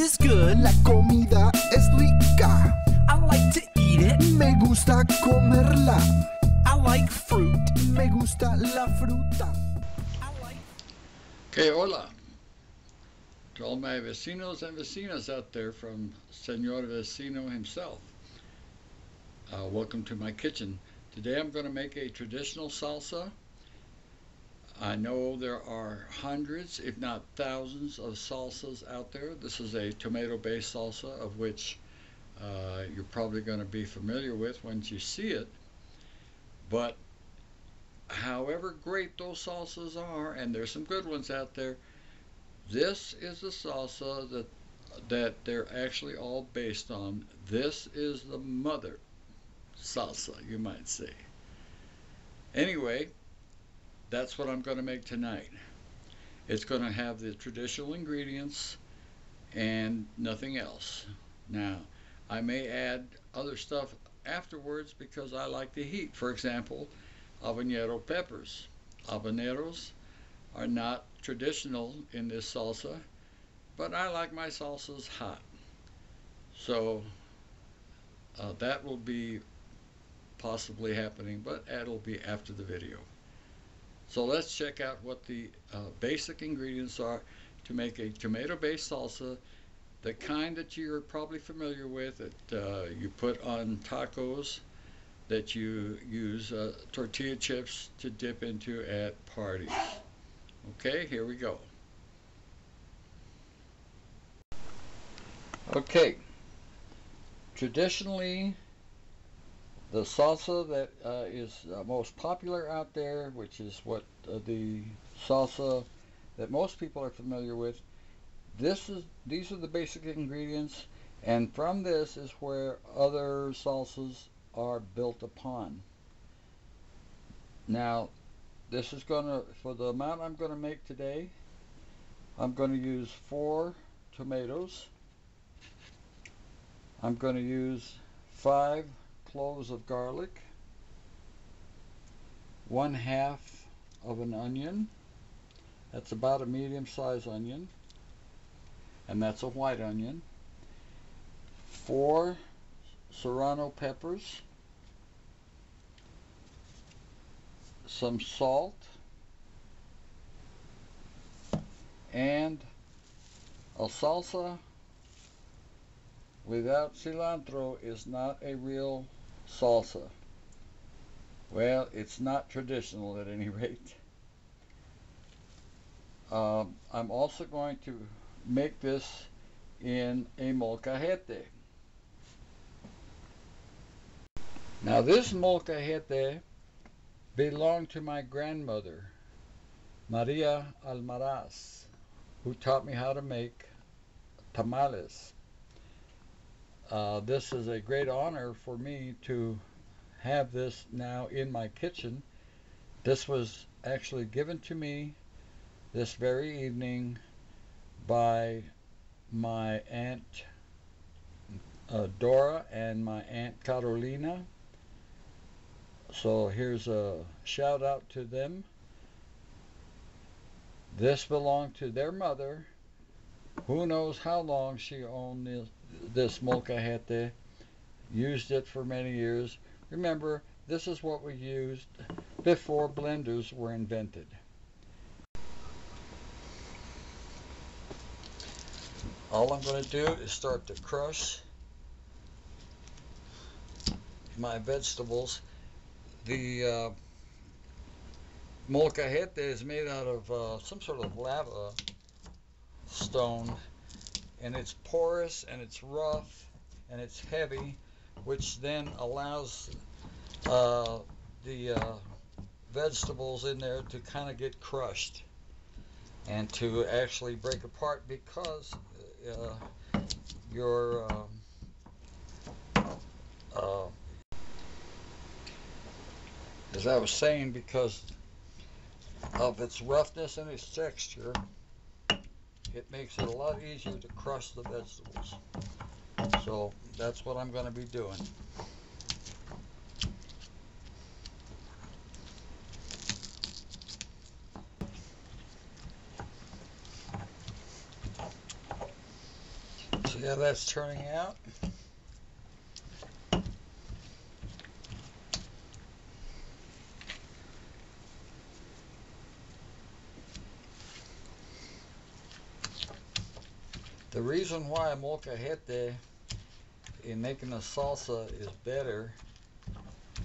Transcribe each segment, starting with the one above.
is good. La comida es rica. I like to eat it. Me gusta comerla. I like fruit. Me gusta la fruta. Okay, hola. To all my vecinos and vecinas out there from Señor Vecino himself. Welcome to my kitchen. Today I'm going to make a traditional salsa. I know there are hundreds, if not thousands, of salsas out there. This is a tomato-based salsa, of which you're probably going to be familiar with once you see it. But however great those salsas are, and there's some good ones out there, this is the salsa that they're actually all based on. This is the mother salsa, you might say. Anyway, that's what I'm going to make tonight. It's going to have the traditional ingredients and nothing else. Now, I may add other stuff afterwards because I like the heat. For example, habanero peppers. Habaneros are not traditional in this salsa, but I like my salsas hot. So that will be possibly happening, but that'll be after the video. So let's check out what the basic ingredients are to make a tomato-based salsa, the kind that you're probably familiar with, that you put on tacos, that you use tortilla chips to dip into at parties. Okay, here we go. Okay, traditionally, the salsa that is most popular out there, which is what the salsa that most people are familiar with, these are the basic ingredients, and from this is where other salsas are built upon. Now, this is for the amount I'm going to make today, I'm going to use 4 tomatoes. I'm going to use 5 cloves of garlic, 1/2 of an onion, that's about a medium-sized onion, and that's a white onion, 4 serrano peppers, some salt, and a salsa without cilantro is not a real salsa. Well, it's not traditional at any rate. I'm also going to make this in a molcajete. Now this molcajete belonged to my grandmother, Maria Almaraz, who taught me how to make tamales. This is a great honor for me to have this now in my kitchen. This was actually given to me this very evening by my Aunt Dora and my Aunt Carolina. So here's a shout out to them. This belonged to their mother. Who knows how long she owned this molcajete, used it for many years. Remember, this is what we used before blenders were invented. All I'm going to do is start to crush my vegetables. The molcajete is made out of some sort of lava stone, and it's porous and it's rough and it's heavy, which then allows the vegetables in there to kind of get crushed and to actually break apart, because as I was saying, because of its roughness and its texture, it makes it a lot easier to crush the vegetables. So that's what I'm going to be doing. See how that's turning out? The reason why molcajete in making a salsa is better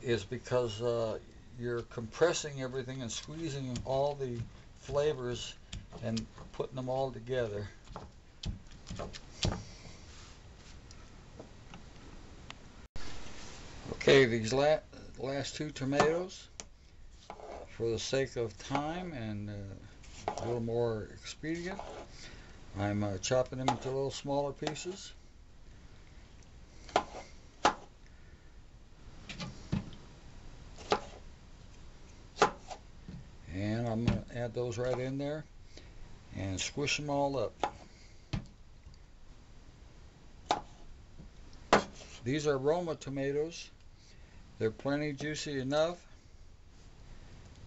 is because you're compressing everything and squeezing all the flavors and putting them all together. Okay, these last two tomatoes, for the sake of time and a little more expedient, I'm chopping them into little smaller pieces. And I'm going to add those right in there and squish them all up. These are Roma tomatoes. They're plenty juicy enough,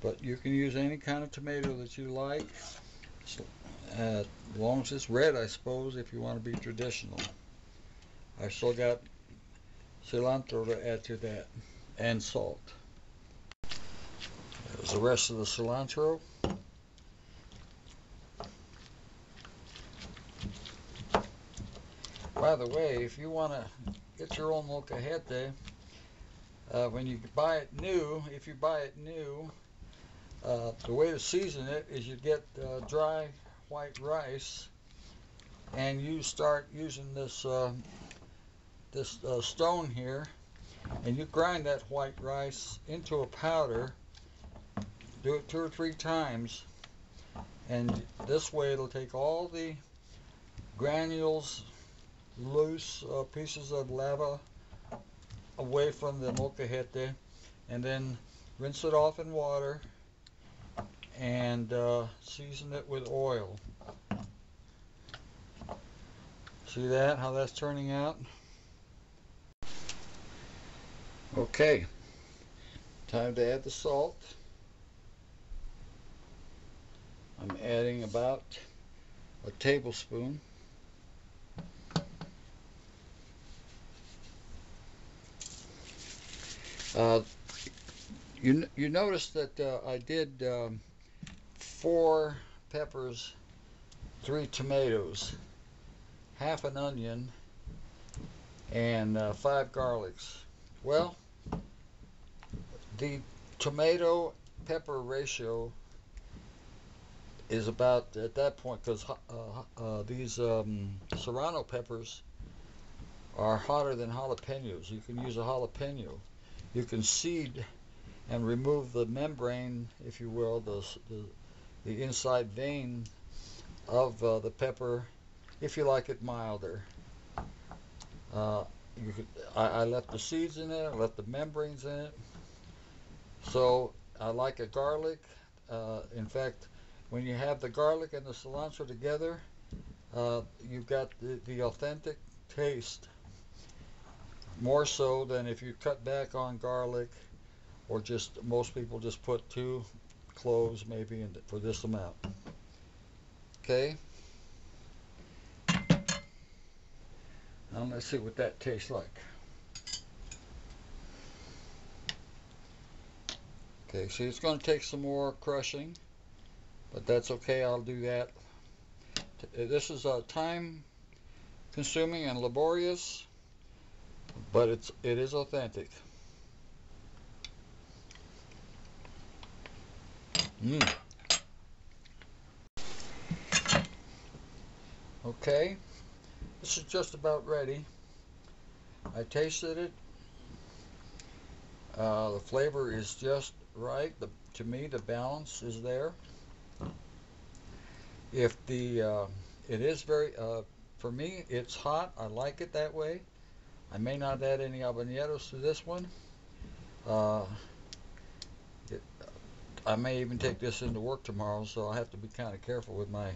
but you can use any kind of tomato that you like, as long as it's red, I suppose, if you want to be traditional. I've still got cilantro to add to that, and salt. There's the rest of the cilantro. By the way, if you want to get your own molcajete, when you buy it new, if you buy it new, the way to season it is you get dry white rice, and you start using this stone here, and you grind that white rice into a powder. Do it 2 or 3 times, and this way it'll take all the granules, loose pieces of lava away from the molcajete, and then rinse it off in water and season it with oil. See that, how that's turning out? Okay, time to add the salt. I'm adding about a tablespoon. You notice that I did 4 peppers, 3 tomatoes, half an onion, and 5 garlics. Well, the tomato pepper ratio is about at that point, because these serrano peppers are hotter than jalapenos. You can use a jalapeno. You can seed and remove the membrane, if you will, the inside vein of the pepper, if you like it milder. I left the seeds in it, I left the membranes in it. So I like a garlic. In fact, when you have the garlic and the cilantro together, you've got the authentic taste, more so than if you cut back on garlic, or just, most people just put 2 cloves maybe for this amount. Okay, now let's see what that tastes like. Okay, see, it's going to take some more crushing, but that's okay, I'll do that. This is time consuming and laborious, but it is authentic. Okay, this is just about ready. I tasted it. The flavor is just right. To me, the balance is there. If it is very, for me, it's hot. I like it that way. I may not add any habaneros to this one. I may even take this into work tomorrow, so I have to be kind of careful with my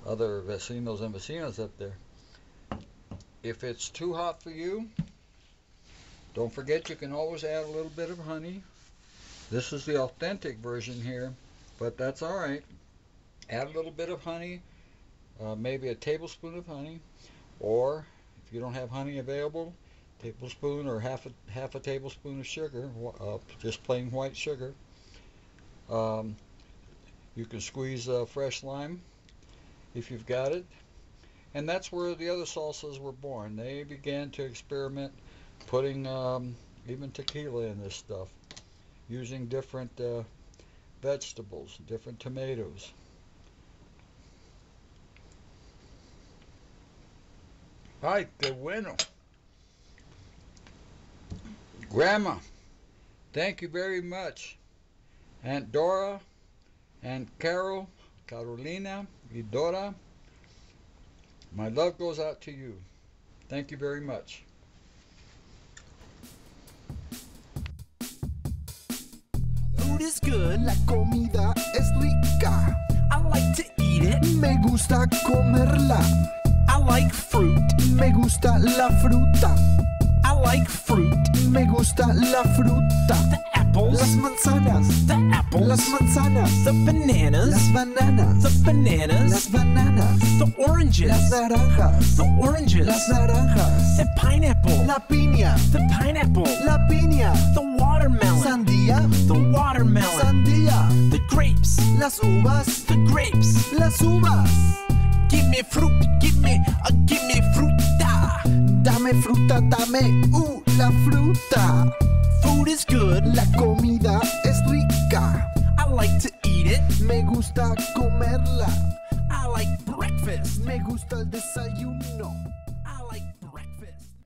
other vecinos and vecinas up there. If it's too hot for you, don't forget you can always add a little bit of honey. This is the authentic version here, but that's alright. Add a little bit of honey, maybe a tablespoon of honey. Or if you don't have honey available, tablespoon or half a tablespoon of sugar, just plain white sugar. You can squeeze fresh lime if you've got it. And that's where the other salsas were born. They began to experiment putting even tequila in this stuff, using different vegetables, different tomatoes. Ay, qué bueno. Grandma, thank you very much. Aunt Dora, Aunt Carol, Carolina, y Dora, my love goes out to you. Thank you very much. Food is good. La comida es rica. I like to eat it. Me gusta comerla. I like fruit. Me gusta la fruta. I like fruit. Me gusta la fruta. The apples. Las manzanas. The apples. Las manzanas. The bananas. Las bananas. The bananas. Las bananas. The oranges. Las naranjas. The oranges. Las naranjas. The pineapple. La piña. The pineapple. La piña. The watermelon. Sandía. The watermelon. Sandía. The grapes. Las uvas. The grapes. Las uvas. Give me fruit. Give me fruta. Dame fruta, dame la fruta. Food is good. La comida es rica. I like to eat it. Me gusta comerla. I like breakfast. Me gusta el desayuno.